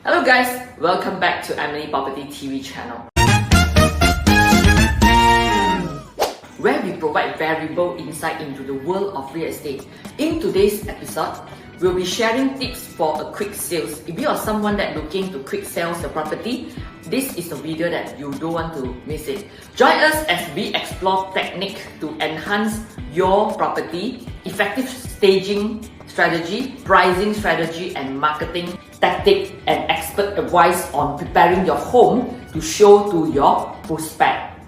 Hello guys, welcome back to Amenny Property TV channel, where we provide valuable insight into the world of real estate. In today's episode, we'll be sharing tips for a quick sales. If you are someone that looking to quick sell your property, this is a video that you don't want to miss it. Join us as we explore techniques to enhance your property, effective staging strategy, pricing strategy, and marketing tactic, and expert advice on preparing your home to show to your prospect.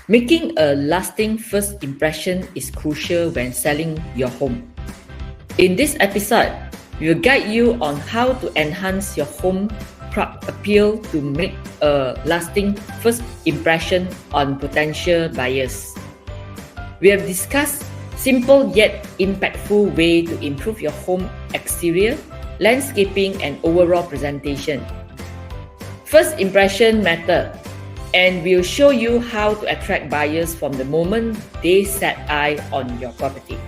Making a lasting first impression is crucial when selling your home. In this episode, we will guide you on how to enhance your home appeal to make a lasting first impression on potential buyers. We have discussed simple yet impactful way to improve your home exterior, landscaping, and overall presentation. First impression matter, and we'll show you how to attract buyers from the moment they set eye on your property.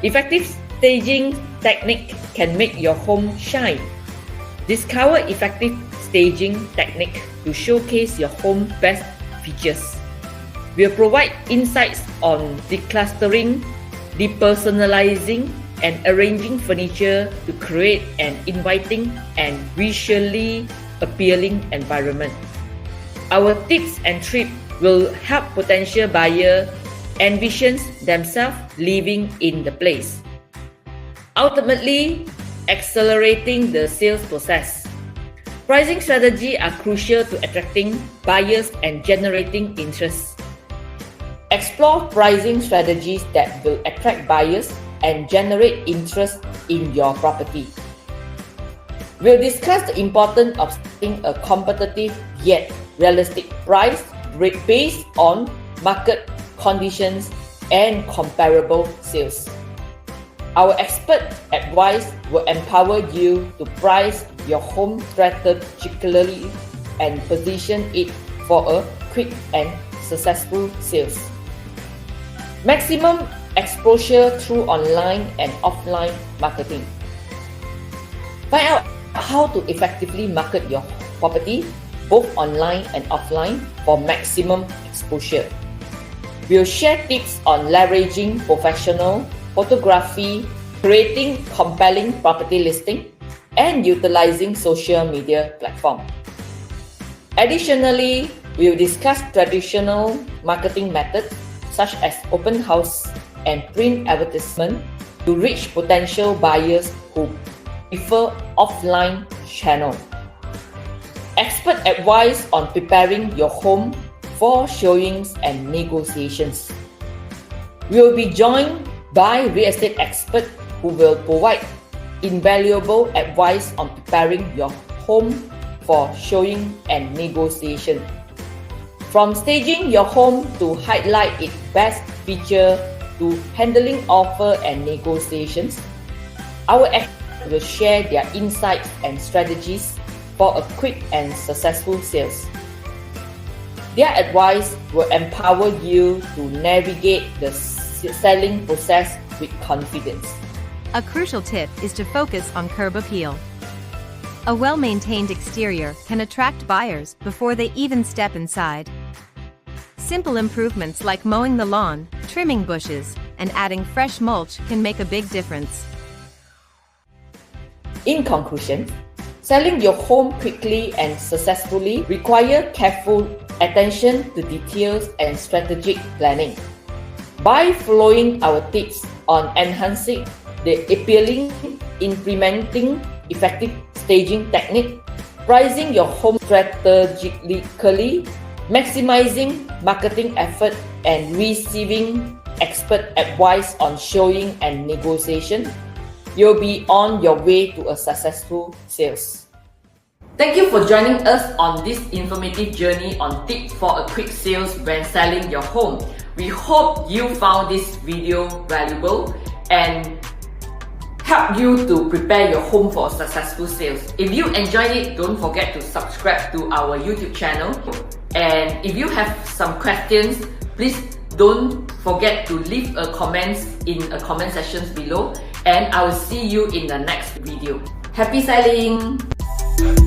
Effective staging technique can make your home shine. Discover effective staging technique to showcase your home's best features. We'll provide insights on declustering, depersonalizing, and arranging furniture to create an inviting and visually appealing environment. Our tips and tricks will help potential buyers envision themselves living in the place, ultimately accelerating the sales process. Pricing strategies are crucial to attracting buyers and generating interest. Explore pricing strategies that will attract buyers and generate interest in your property. We'll discuss the importance of setting a competitive yet realistic price based on market conditions and comparable sales. Our expert advice will empower you to price your home strategically and position it for a quick and successful sales. Maximum exposure through online and offline marketing. Find out how to effectively market your property both online and offline for maximum exposure. We'll share tips on leveraging professional photography, creating compelling property listing, and utilizing social media platforms. Additionally, we'll discuss traditional marketing methods such as open house and print advertisement to reach potential buyers who prefer offline channels. Expert advice on preparing your home for showings and negotiations. We will be joined by real estate experts who will provide invaluable advice on preparing your home for showing and negotiation. From staging your home to highlight its best feature to handling offer and negotiations, our experts will share their insights and strategies for a quick and successful sales. Their advice will empower you to navigate the selling process with confidence. A crucial tip is to focus on curb appeal. A well-maintained exterior can attract buyers before they even step inside. Simple improvements like mowing the lawn, trimming bushes, and adding fresh mulch can make a big difference. In conclusion, selling your home quickly and successfully requires careful attention to details and strategic planning. By following our tips on enhancing the appealing, implementing effective staging technique, pricing your home strategically, maximizing marketing effort, and receiving expert advice on showing and negotiation, you'll be on your way to a successful sales. Thank you for joining us on this informative journey on tips for a quick sales when selling your home. We hope you found this video valuable and help you to prepare your home for successful sales. If you enjoyed it, don't forget to subscribe to our YouTube channel. And if you have some questions, please don't forget to leave a comment in a comment section below. And I will see you in the next video. Happy selling!